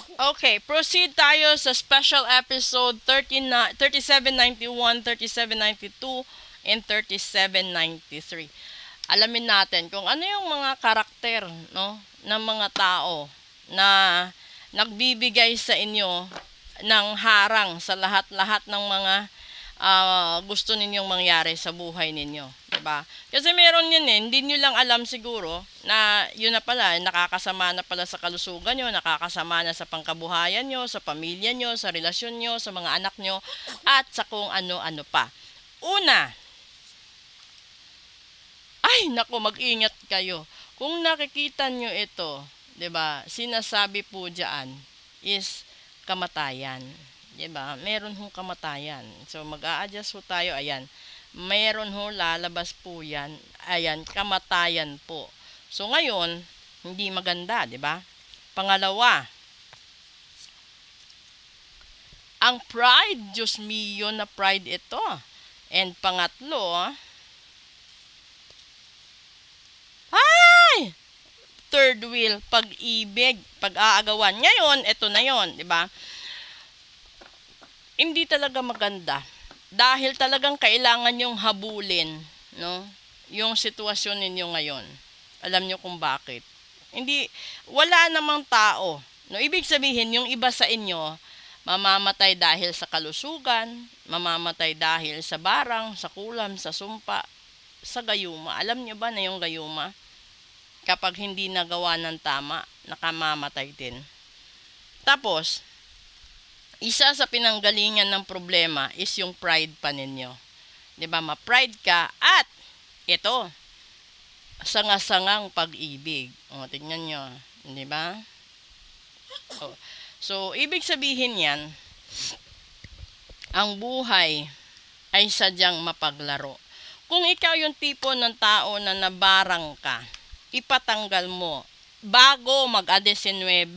Okay, proceed tayo sa special episode 3791, 3792, and 3793. Alamin natin kung ano yung mga karakter, no, ng mga tao na nagbibigay sa inyo ng harang sa lahat-lahat ng mga gusto ninyong mangyari sa buhay ninyo, 'di ba? Kasi meron 'yan hindi niyo lang alam siguro na 'yun na pala, nakakasama na pala sa kalusugan niyo, nakakasama na sa pangkabuhayan niyo, sa pamilya niyo, sa relasyon niyo, sa mga anak niyo, at sa kung ano-ano pa. Una, ay nako, mag-ingat kayo. Kung nakikita niyo ito, 'di ba? Sinasabi po diyan is kamatayan. 'Di ba? Meron hong kamatayan. So mag-a-adjust ho tayo, ayan. Meron ho lalabas po 'yan. Ayan, kamatayan po. So ngayon, hindi maganda, 'di ba? Pangalawa, ang pride, Diyos mio, na pride ito. And pangatlo, ay! Third wheel, pag-ibig, pag-aagawan. Ngayon, ito na 'yon, 'di ba? Hindi talaga maganda dahil talagang kailangan yung habulin, no? Yung sitwasyon ninyo ngayon. Alam nyo kung bakit? Hindi, wala namang tao. No, ibig sabihin, yung iba sa inyo, mamamatay dahil sa kalusugan, mamamatay dahil sa barang, sa kulam, sa sumpa, sa gayuma. Alam nyo ba na yung gayuma? Kapag hindi nagawa ng tama, nakamamatay din. Tapos, isa sa pinanggalingan ng problema is yung pride pa ninyo. 'Di ba? Ma-pride ka at ito, sanga-sangang pag-ibig. O, tingnan nyo. 'Di ba? O, so, ibig sabihin yan, ang buhay ay sadyang mapaglaro. Kung ikaw yung tipo ng tao na nabarang ka, ipatanggal mo bago mag-19.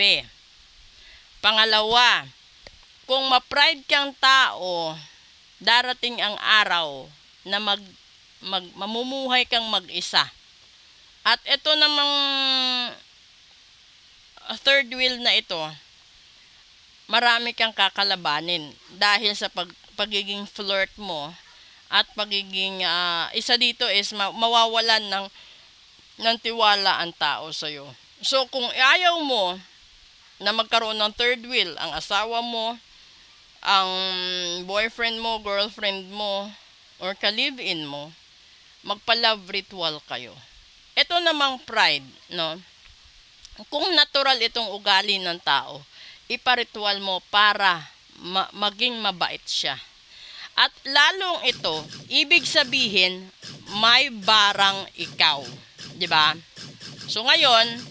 Pangalawa, kung ma-pride kang tao, darating ang araw na mamumuhay kang mag-isa. At ito namang third wheel na ito, marami kang kakalabanin dahil sa pagiging flirt mo at pagiging isa dito is mawawalan ng tiwala ang tao sa iyo. So kung ayaw mo na magkaroon ng third wheel, ang asawa mo, ang boyfriend mo, girlfriend mo, or ka-live-in mo, magpa-love ritual kayo. Ito namang pride, no? Kung natural itong ugali ng tao, iparitual mo para maging mabait siya. At lalong ito, ibig sabihin, may barang ikaw. 'Di ba? So ngayon,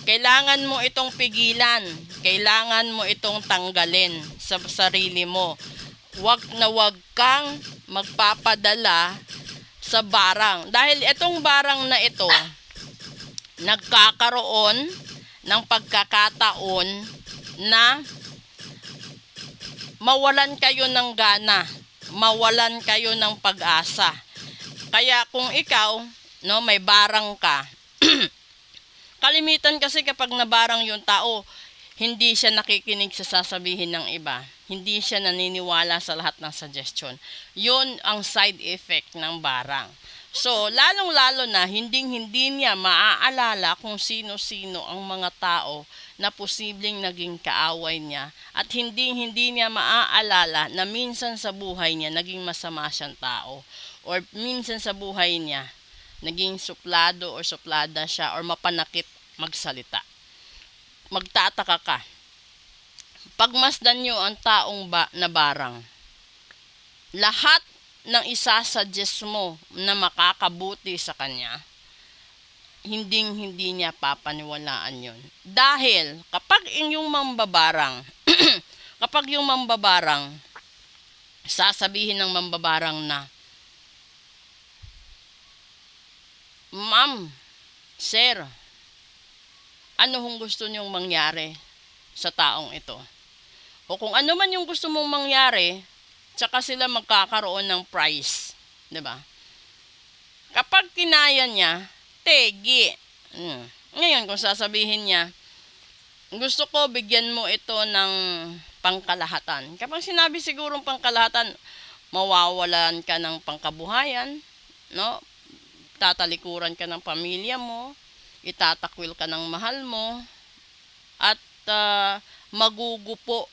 kailangan mo itong pigilan. Kailangan mo itong tanggalin sa sarili mo. Wag kang magpapadala sa barang. Dahil itong barang na ito, nagkakaroon ng pagkakataon na mawalan kayo ng gana, mawalan kayo ng pag-asa. Kaya kung ikaw, no, may barang ka, kalimitan kasi kapag nabarang yung tao, hindi siya nakikinig sa sasabihin ng iba. Hindi siya naniniwala sa lahat ng suggestion. Yun ang side effect ng barang. So, lalong-lalo na, hindi niya maaalala kung sino-sino ang mga tao na posibleng naging kaaway niya at hindi niya maaalala na minsan sa buhay niya naging masama siyang tao or minsan sa buhay niya naging suplado or suplada siya or mapanakit magsalita. Magtataka ka. Pagmasdan nyo ang taong na barang, lahat ng isasuggest mo na makakabuti sa kanya, hindi niya papaniwalaan yon. Dahil kapag yung mambabarang, kapag yung mambabarang, sasabihin ng mambabarang na, Ma'am, Sir, ano hong gusto niyong mangyari sa taong ito? O kung ano man yung gusto mong mangyari, tsaka sila magkakaroon ng prize. 'Di ba? Kapag kinaya niya, tegi. Ngayon, kung sasabihin niya, gusto ko bigyan mo ito ng pangkalahatan. Kapag sinabi sigurong pangkalahatan, mawawalan ka ng pangkabuhayan, no? Tatalikuran ka ng pamilya mo, itatakwil ka ng mahal mo, at magugupo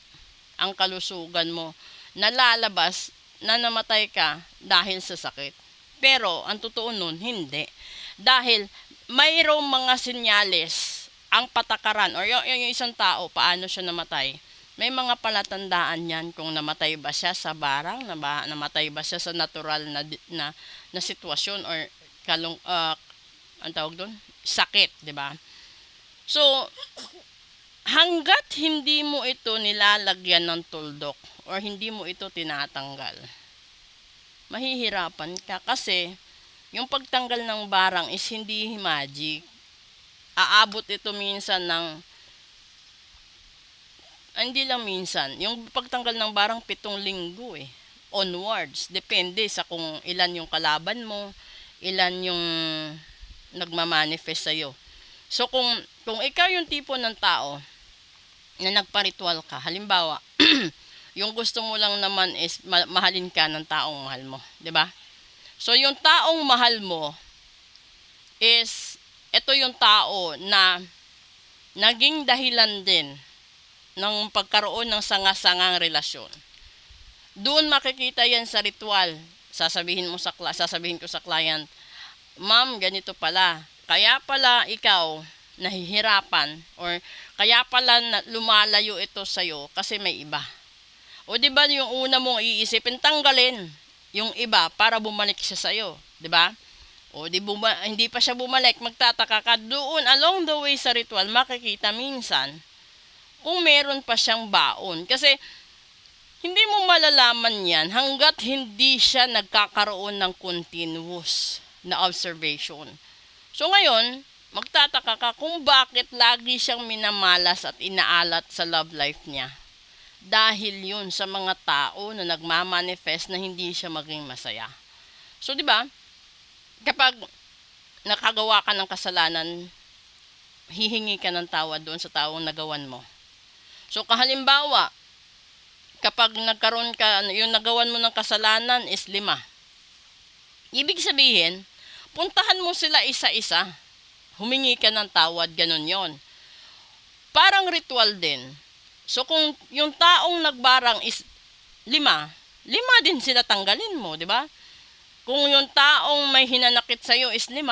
ang kalusugan mo. Nalalabas na namatay ka dahil sa sakit. Pero ang totoo nun, hindi. Dahil mayroong mga senyales ang patakaran or yung isang tao, paano siya namatay. May mga palatandaan yan kung namatay ba siya sa barang, namatay ba siya sa natural na sitwasyon or ang tawag doon? Sakit, di ba? So, hanggat hindi mo ito nilalagyan ng tuldok or hindi mo ito tinatanggal, mahihirapan ka kasi yung pagtanggal ng barang is hindi magic. Aabot ito minsan ng hindi lang minsan. Yung pagtanggal ng barang 7 linggo onwards. Depende sa kung ilan yung kalaban mo, ilan yung nagmamanifest sa'yo. So kung ikaw yung tipo ng tao na nagparitual ka, halimbawa, yung gusto mo lang naman is mahalin ka ng taong mahal mo, 'di ba? So yung taong mahal mo is ito yung tao na naging dahilan din ng pagkaroon ng sanga-sangang relasyon. Doon makikita yan sa ritual. Sasabihin ko sa client, "Ma'am, ganito pala. Kaya pala ikaw nahihirapan or kaya pala lumalayo ito sa'yo kasi may iba." O di ba yung una mong iisipin, tanggalin yung iba para bumalik siya sa'yo. Di ba? O hindi pa siya bumalik, magtataka ka. Doon, along the way sa ritual, makikita minsan kung meron pa siyang baon. Kasi hindi mo malalaman yan hanggat hindi siya nagkakaroon ng continuous na observation. So ngayon, magtataka ka kung bakit lagi siyang minamalas at inaalat sa love life niya. Dahil yun sa mga tao na nagmamanifest na hindi siya maging masaya. So, di ba? Kapag nakagawa ka ng kasalanan, hihingi ka ng tawad doon sa taong nagawan mo. So, kahalimbawa, kapag nagkaroon ka, yung nagawan mo ng kasalanan is 5. Ibig sabihin, puntahan mo sila isa-isa. Humingi ka ng tawad, ganun yon. Parang ritual din. So, kung yung taong nagbarang is 5 din sila tanggalin mo, di ba? Kung yung taong may hinanakit sa'yo is 5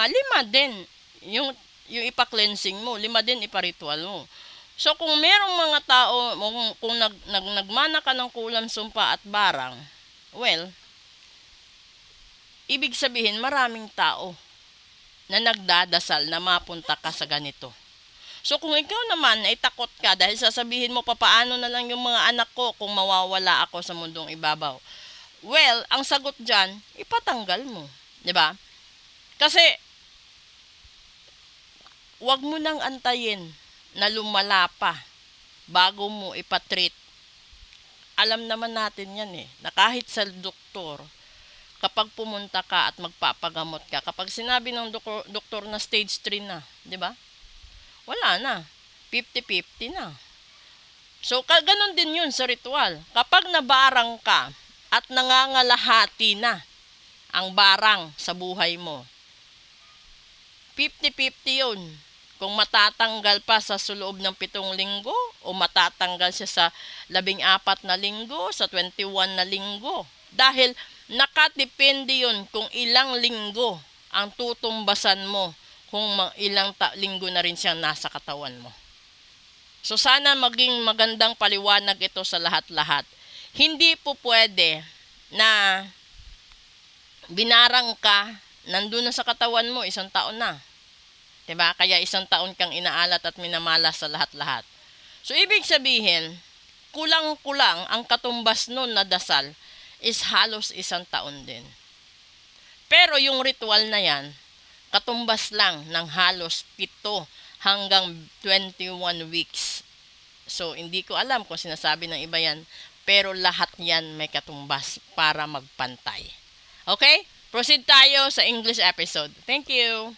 din. Yung ipa-cleansing mo, 5 din ipa-ritual mo. So, kung merong mga tao, kung nagmana ka ng kulam, sumpa at barang, well, ibig sabihin maraming tao na nagdadasal na mapunta ka sa ganito. So, kung ikaw naman ay takot ka dahil sasabihin mo, papaano na lang yung mga anak ko kung mawawala ako sa mundong ibabaw? Well, ang sagot dyan, ipatanggal mo. 'Di ba? Kasi, wag mo nang antayin na lumala pa bago mo ipatreat. Alam naman natin yan na kahit sa doktor, kapag pumunta ka at magpapagamot ka, kapag sinabi ng doktor na stage 3 na, 'di ba? Wala na. 50-50 na. So, ganun din yun sa ritual. Kapag nabarang ka at nangangalahati na ang barang sa buhay mo, 50-50 yun. Kung matatanggal pa sa loob ng 7 linggo o matatanggal siya sa 14 na linggo, sa 21 na linggo. Dahil nakadepende yun kung ilang linggo ang tutumbasan mo, kung ilang linggo na rin siyang nasa katawan mo. So sana maging magandang paliwanag ito sa lahat-lahat. Hindi po pwede na binarang ka, nandun na sa katawan mo, 1 taon na. 'Di ba? Kaya 1 taon kang inaalat at minamalas sa lahat-lahat. So ibig sabihin, kulang-kulang ang katumbas nun na dasal is halos 1 taon din. Pero yung ritual na yan, katumbas lang ng halos 7 hanggang 21 weeks. So, hindi ko alam kung sinasabi ng iba yan, pero lahat yan may katumbas para magpantay. Okay? Proceed tayo sa English episode. Thank you!